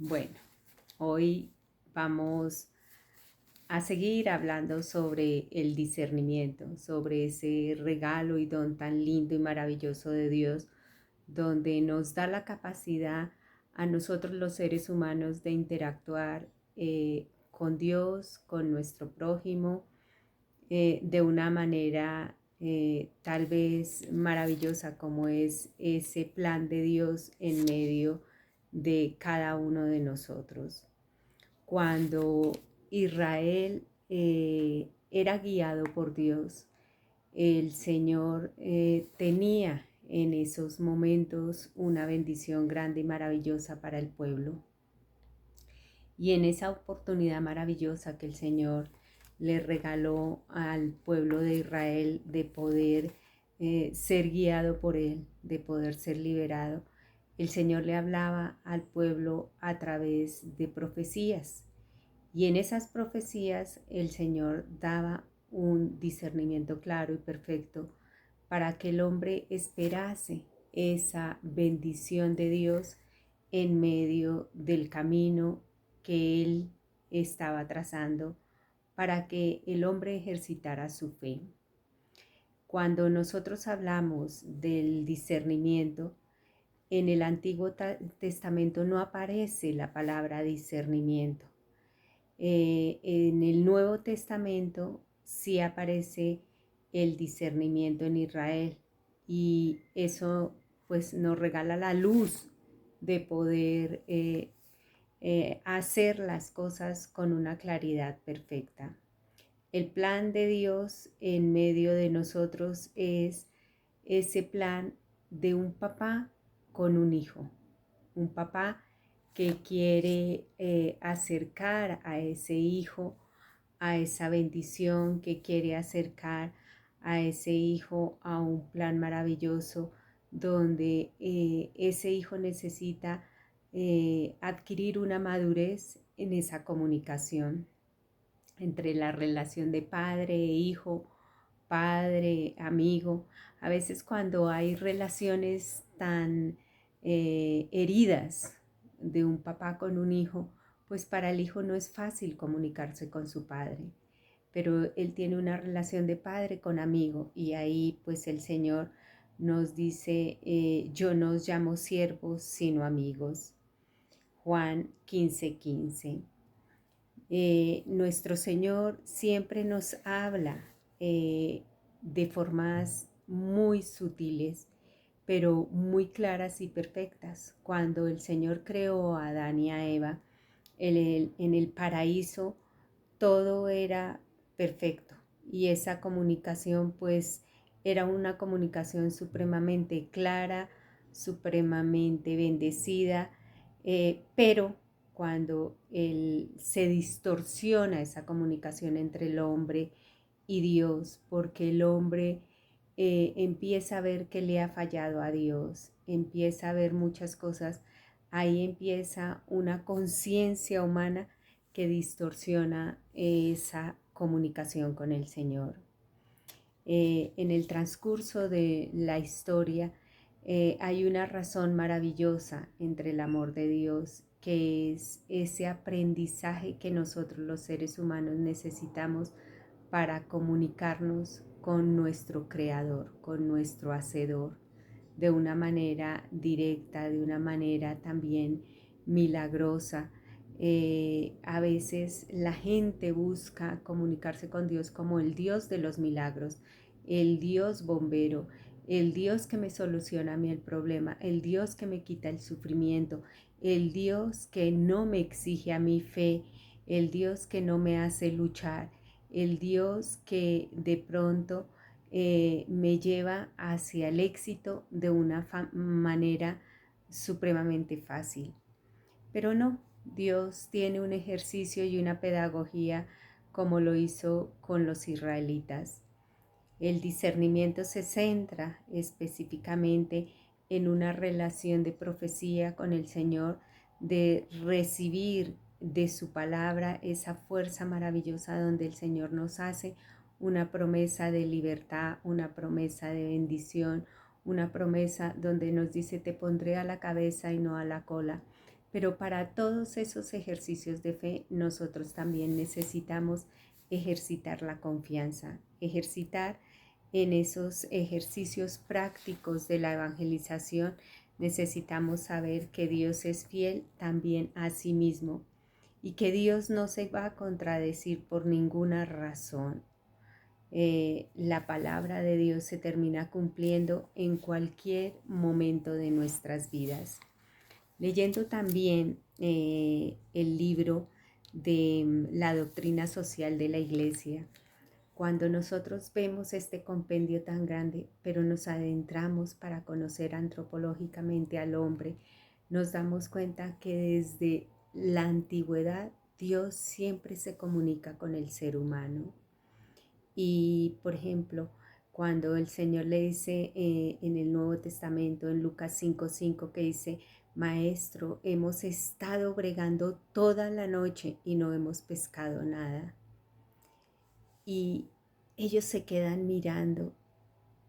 Bueno, hoy vamos a seguir hablando sobre el discernimiento, sobre ese regalo y don tan lindo y maravilloso de Dios, donde nos da la capacidad a nosotros los seres humanos de interactuar con Dios, con nuestro prójimo, de una manera tal vez maravillosa como es ese plan de Dios en medio de cada uno de nosotros. Cuando Israel era guiado por Dios, el Señor tenía en esos momentos una bendición grande y maravillosa para el pueblo. Y en esa oportunidad maravillosa que el Señor le regaló al pueblo de Israel de poder ser guiado por Él, de poder ser liberado, el Señor le hablaba al pueblo a través de profecías. Y en esas profecías el Señor daba un discernimiento claro y perfecto para que el hombre esperase esa bendición de Dios en medio del camino que Él estaba trazando para que el hombre ejercitara su fe. Cuando nosotros hablamos del discernimiento, en el Antiguo Testamento no aparece la palabra discernimiento. En el Nuevo Testamento sí aparece el discernimiento en Israel y eso pues nos regala la luz de poder hacer las cosas con una claridad perfecta. El plan de Dios en medio de nosotros es ese plan de un papá con un hijo, un papá que quiere acercar a ese hijo a esa bendición, que quiere acercar a ese hijo a un plan maravilloso donde ese hijo necesita adquirir una madurez en esa comunicación entre la relación de padre e hijo, padre, amigo. A veces cuando hay relaciones tan heridas de un papá con un hijo, pues para el hijo no es fácil comunicarse con su padre, pero él tiene una relación de padre con amigo y ahí pues el Señor nos dice, yo no os llamo siervos sino amigos. Juan 15:15. Nuestro Señor siempre nos habla de formas muy sutiles, pero muy claras y perfectas. Cuando el Señor creó a Adán y a Eva en el paraíso, todo era perfecto y esa comunicación pues era una comunicación supremamente clara, supremamente bendecida, pero cuando se distorsiona esa comunicación entre el hombre y Dios, porque el hombre empieza a ver que le ha fallado a Dios, empieza a ver muchas cosas, ahí empieza una conciencia humana que distorsiona esa comunicación con el Señor. En el transcurso de la historia hay una razón maravillosa entre el amor de Dios, que es ese aprendizaje que nosotros los seres humanos necesitamos para comunicarnos con nuestro Creador, con nuestro Hacedor, de una manera directa, de una manera también milagrosa. A veces la gente busca comunicarse con Dios como el Dios de los milagros, el Dios bombero, el Dios que me soluciona a mí el problema, el Dios que me quita el sufrimiento, el Dios que no me exige a mi fe, el Dios que no me hace luchar, el Dios que de pronto me lleva hacia el éxito de una manera supremamente fácil. Pero no, Dios tiene un ejercicio y una pedagogía como lo hizo con los israelitas. El discernimiento se centra específicamente en una relación de profecía con el Señor, de recibir de su palabra esa fuerza maravillosa donde el Señor nos hace una promesa de libertad, una promesa de bendición, una promesa donde nos dice te pondré a la cabeza y no a la cola, Pero para todos esos ejercicios de fe, nosotros también necesitamos ejercitar la confianza, ejercitar en esos ejercicios prácticos de la evangelización. Necesitamos saber que Dios es fiel también a sí mismo y que Dios no se va a contradecir por ninguna razón. La palabra de Dios se termina cumpliendo en cualquier momento de nuestras vidas. Leyendo también el libro de la doctrina social de la Iglesia, cuando nosotros vemos este compendio tan grande, pero nos adentramos para conocer antropológicamente al hombre, nos damos cuenta que desde la antigüedad Dios siempre se comunica con el ser humano. Y, por ejemplo, cuando el Señor le dice en el Nuevo Testamento, en Lucas 5:5, que dice: Maestro, hemos estado bregando toda la noche y no hemos pescado nada. Y ellos se quedan mirando,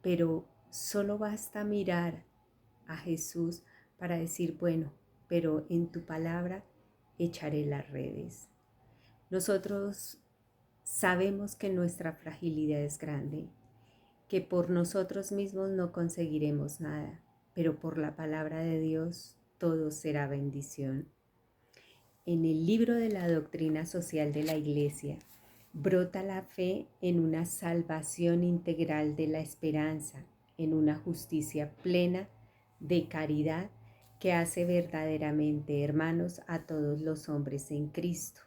pero solo basta mirar a Jesús para decir: bueno, pero en tu palabra echaré las redes. Nosotros sabemos que nuestra fragilidad es grande, que por nosotros mismos no conseguiremos nada, pero por la palabra de Dios todo será bendición. En el libro de la doctrina social de la Iglesia brota la fe en una salvación integral de la esperanza, en una justicia plena de caridad que hace verdaderamente hermanos a todos los hombres en Cristo.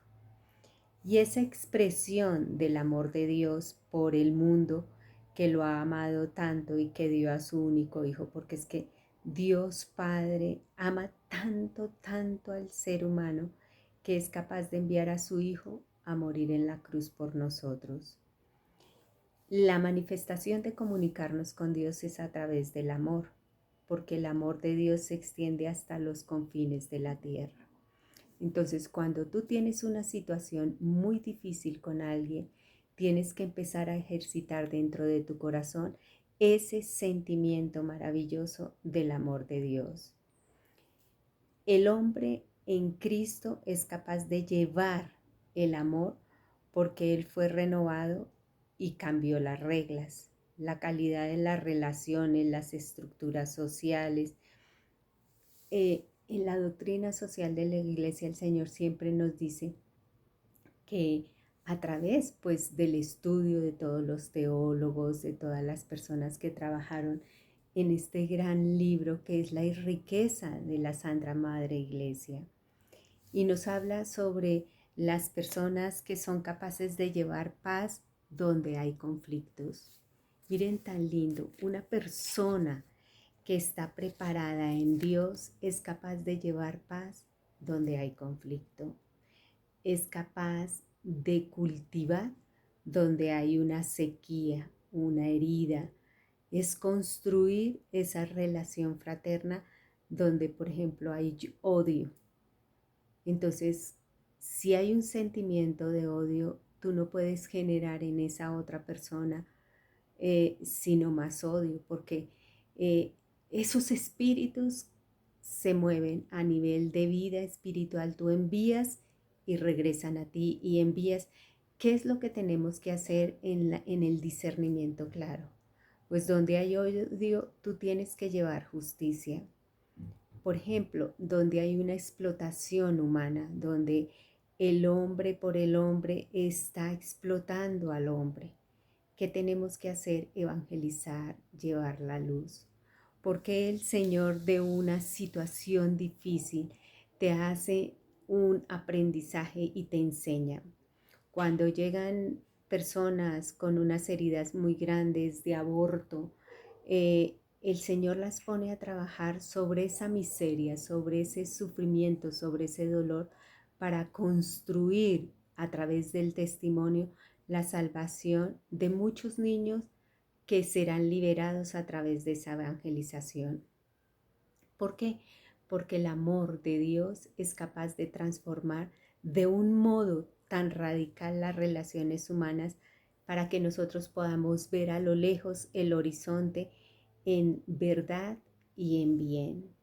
Y esa expresión del amor de Dios por el mundo, que lo ha amado tanto y que dio a su único Hijo, porque es que Dios Padre ama tanto, tanto al ser humano, que es capaz de enviar a su Hijo a morir en la cruz por nosotros. La manifestación de comunicarnos con Dios es a través del amor, porque el amor de Dios se extiende hasta los confines de la tierra. Entonces, cuando tú tienes una situación muy difícil con alguien, tienes que empezar a ejercitar dentro de tu corazón ese sentimiento maravilloso del amor de Dios. El hombre en Cristo es capaz de llevar el amor porque Él fue renovado y cambió las reglas, la calidad de las relaciones, las estructuras sociales. En la doctrina social de la Iglesia, el Señor siempre nos dice que a través pues del estudio de todos los teólogos, de todas las personas que trabajaron en este gran libro que es la riqueza de la Santa Madre Iglesia, y nos habla sobre las personas que son capaces de llevar paz donde hay conflictos. Miren tan lindo, una persona que está preparada en Dios es capaz de llevar paz donde hay conflicto. Es capaz de cultivar donde hay una sequía, una herida. Es construir esa relación fraterna donde, por ejemplo, hay odio. Entonces, si hay un sentimiento de odio, tú no puedes generar en esa otra persona sino más odio, porque esos espíritus se mueven a nivel de vida espiritual. Tú envías y regresan a ti y envías. ¿Qué es lo que tenemos que hacer en el discernimiento claro? Pues donde hay odio, tú tienes que llevar justicia. Por ejemplo, donde hay una explotación humana, donde el hombre por el hombre está explotando al hombre. ¿Qué tenemos que hacer? Evangelizar, llevar la luz. Porque el Señor de una situación difícil te hace un aprendizaje y te enseña. Cuando llegan personas con unas heridas muy grandes de aborto, el Señor las pone a trabajar sobre esa miseria, sobre ese sufrimiento, sobre ese dolor, para construir a través del testimonio la salvación de muchos niños que serán liberados a través de esa evangelización. ¿Por qué? Porque el amor de Dios es capaz de transformar de un modo tan radical las relaciones humanas para que nosotros podamos ver a lo lejos el horizonte en verdad y en bien.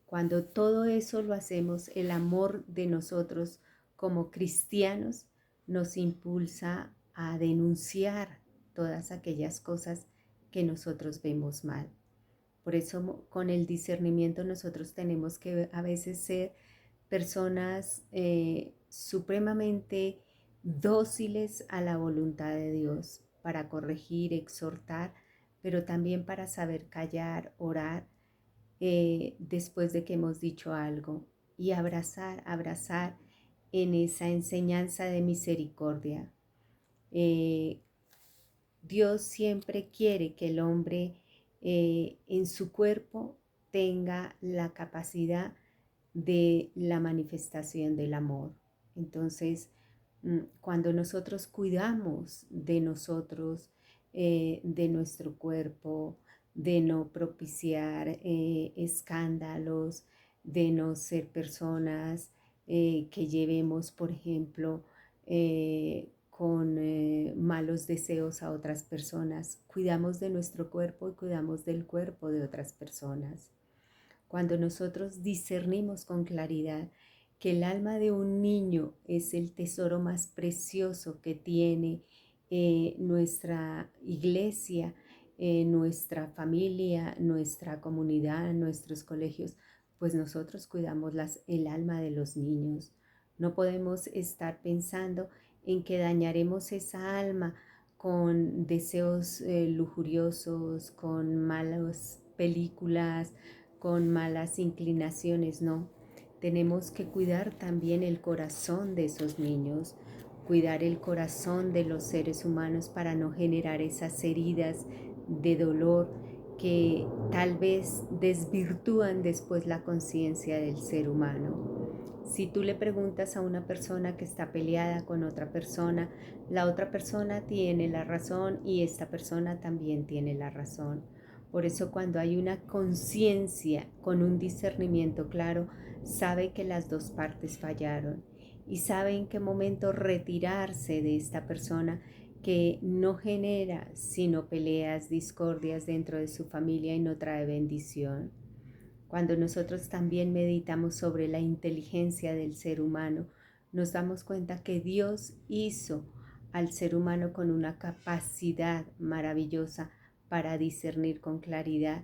Cuando todo eso lo hacemos, el amor de nosotros como cristianos nos impulsa a denunciar todas aquellas cosas que nosotros vemos mal. Por eso con el discernimiento nosotros tenemos que a veces ser personas supremamente dóciles a la voluntad de Dios para corregir, exhortar, pero también para saber callar, orar después de que hemos dicho algo y abrazar en esa enseñanza de misericordia. Eh, Dios siempre quiere que el hombre en su cuerpo tenga la capacidad de la manifestación del amor. Entonces, cuando nosotros cuidamos de nosotros, de nuestro cuerpo, de no propiciar escándalos, de no ser personas que llevemos, por ejemplo, con malos deseos a otras personas. Cuidamos de nuestro cuerpo y cuidamos del cuerpo de otras personas. Cuando nosotros discernimos con claridad que el alma de un niño es el tesoro más precioso que tiene nuestra iglesia, nuestra familia, nuestra comunidad, nuestros colegios, pues nosotros cuidamos el alma de los niños. No podemos estar pensando en que dañaremos esa alma con deseos lujuriosos, con malas películas, con malas inclinaciones, no. Tenemos que cuidar también el corazón de esos niños, cuidar el corazón de los seres humanos para no generar esas heridas de dolor que tal vez desvirtúan después la conciencia del ser humano. Si tú le preguntas a una persona que está peleada con otra persona, la otra persona tiene la razón y esta persona también tiene la razón. Por eso cuando hay una conciencia con un discernimiento claro, sabe que las dos partes fallaron y sabe en qué momento retirarse de esta persona que no genera sino peleas, discordias dentro de su familia y no trae bendición. Cuando nosotros también meditamos sobre la inteligencia del ser humano, nos damos cuenta que Dios hizo al ser humano con una capacidad maravillosa para discernir con claridad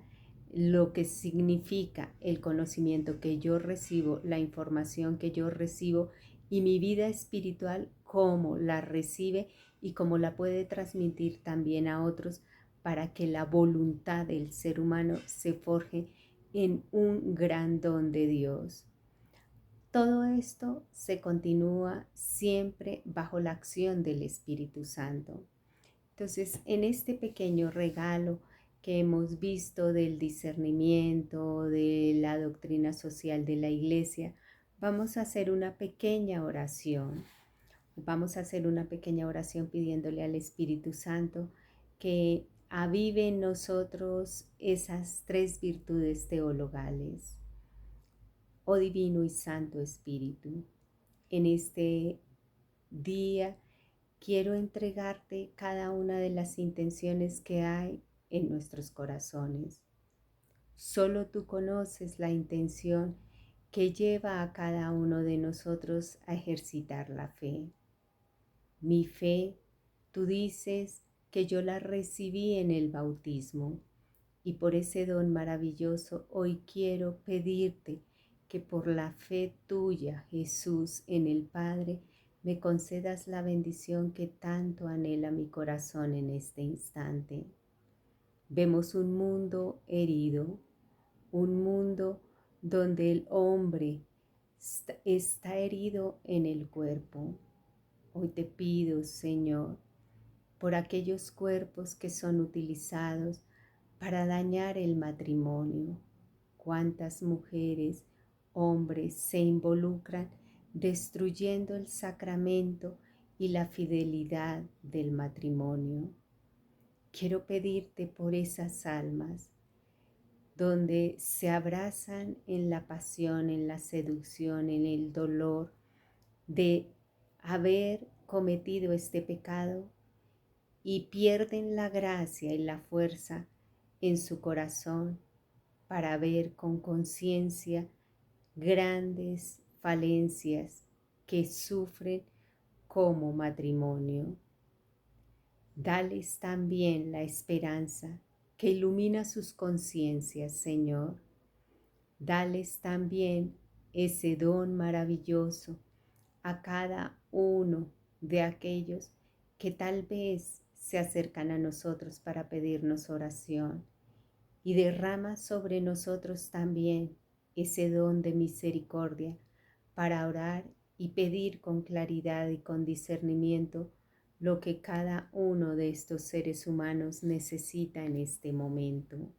lo que significa el conocimiento que yo recibo, la información que yo recibo y mi vida espiritual, cómo la recibe y cómo la puede transmitir también a otros para que la voluntad del ser humano se forje en un gran don de Dios. Todo esto se continúa siempre bajo la acción del Espíritu Santo. Entonces, en este pequeño regalo que hemos visto del discernimiento, de la doctrina social de la Iglesia, vamos a hacer una pequeña oración. Vamos a hacer una pequeña oración pidiéndole al Espíritu Santo que avive en nosotros esas tres virtudes teologales. Oh Divino y Santo Espíritu, en este día quiero entregarte cada una de las intenciones que hay en nuestros corazones. Solo tú conoces la intención que lleva a cada uno de nosotros a ejercitar la fe. Mi fe, tú dices que yo la recibí en el bautismo y por ese don maravilloso hoy quiero pedirte que por la fe tuya, Jesús, en el Padre, me concedas la bendición que tanto anhela mi corazón en este instante. Vemos un mundo herido, un mundo donde el hombre está herido en el cuerpo. Hoy te pido, Señor, por aquellos cuerpos que son utilizados para dañar el matrimonio. Cuántas mujeres, hombres se involucran destruyendo el sacramento y la fidelidad del matrimonio. Quiero pedirte por esas almas donde se abrazan en la pasión, en la seducción, en el dolor de haber cometido este pecado y pierden la gracia y la fuerza en su corazón para ver con conciencia grandes falencias que sufren como matrimonio. Dales también la esperanza que ilumina sus conciencias, Señor. Dales también ese don maravilloso a cada uno de aquellos que tal vez se acercan a nosotros para pedirnos oración, y derrama sobre nosotros también ese don de misericordia para orar y pedir con claridad y con discernimiento lo que cada uno de estos seres humanos necesita en este momento.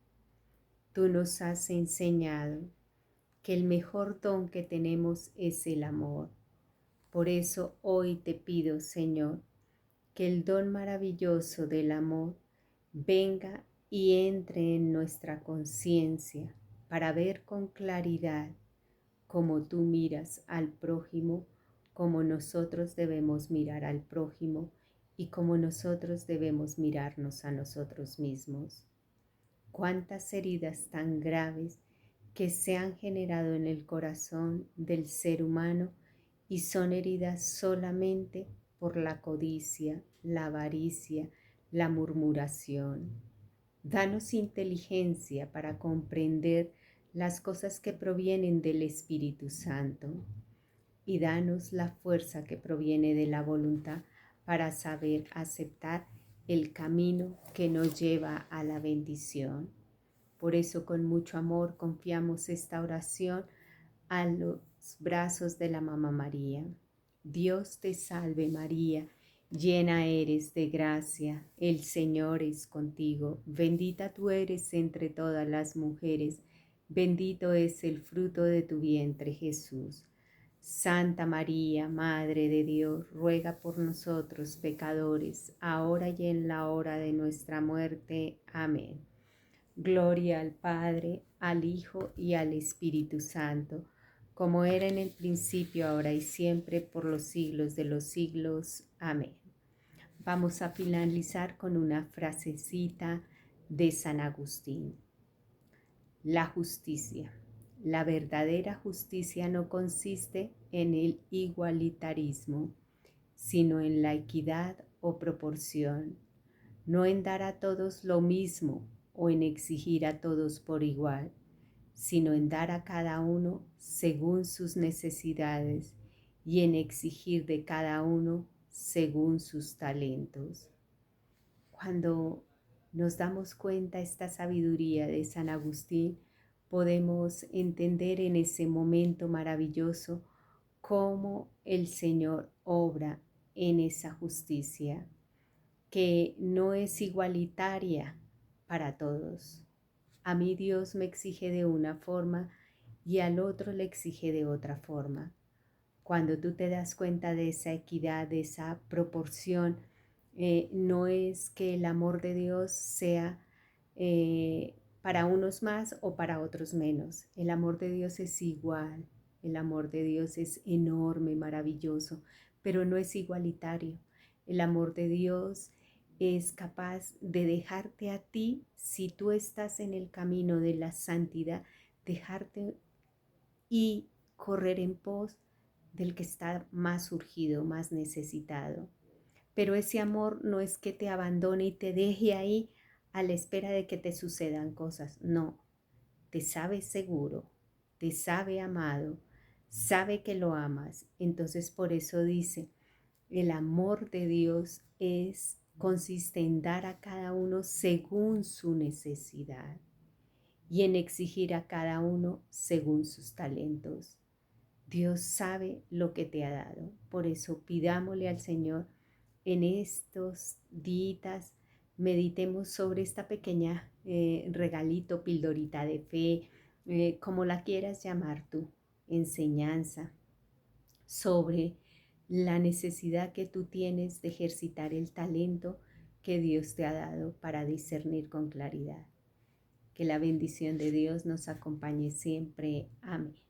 Tú nos has enseñado que el mejor don que tenemos es el amor. Por eso hoy te pido, Señor, que el don maravilloso del amor venga y entre en nuestra conciencia para ver con claridad cómo tú miras al prójimo, cómo nosotros debemos mirar al prójimo y cómo nosotros debemos mirarnos a nosotros mismos. Cuántas heridas tan graves que se han generado en el corazón del ser humano y son heridas solamente por la codicia, la avaricia, la murmuración. Danos inteligencia para comprender las cosas que provienen del Espíritu Santo y danos la fuerza que proviene de la voluntad para saber aceptar el camino que nos lleva a la bendición. Por eso con mucho amor confiamos esta oración a los brazos de la Mamá María. Dios te salve María, llena eres de gracia, el Señor es contigo, bendita tú eres entre todas las mujeres, bendito es el fruto de tu vientre Jesús. Santa María, Madre de Dios, ruega por nosotros pecadores, ahora y en la hora de nuestra muerte. Amén. Gloria al Padre, al Hijo y al Espíritu Santo, como era en el principio, ahora y siempre, por los siglos de los siglos. Amén. Vamos a finalizar con una frasecita de San Agustín. La justicia. La verdadera justicia no consiste en el igualitarismo, sino en la equidad o proporción, no en dar a todos lo mismo o en exigir a todos por igual, sino en dar a cada uno según sus necesidades y en exigir de cada uno según sus talentos. Cuando nos damos cuenta esta sabiduría de San Agustín, podemos entender en ese momento maravilloso cómo el Señor obra en esa justicia, que no es igualitaria para todos. A mí Dios me exige de una forma y al otro le exige de otra forma. Cuando tú te das cuenta de esa equidad, de esa proporción, no es que el amor de Dios sea para unos más o para otros menos. El amor de Dios es igual, el amor de Dios es enorme, maravilloso, pero no es igualitario. El amor de Dios es capaz de dejarte a ti, si tú estás en el camino de la santidad, dejarte y correr en pos del que está más urgido, más necesitado. Pero ese amor no es que te abandone y te deje ahí a la espera de que te sucedan cosas. No, te sabe seguro, te sabe amado, sabe que lo amas. Entonces por eso dice, el amor de Dios consiste en dar a cada uno según su necesidad y en exigir a cada uno según sus talentos. Dios sabe lo que te ha dado. Por eso pidámosle al Señor en estos días, meditemos sobre esta pequeña regalito, pildorita de fe, como la quieras llamar tú, enseñanza sobre la necesidad que tú tienes de ejercitar el talento que Dios te ha dado para discernir con claridad. Que la bendición de Dios nos acompañe siempre. Amén.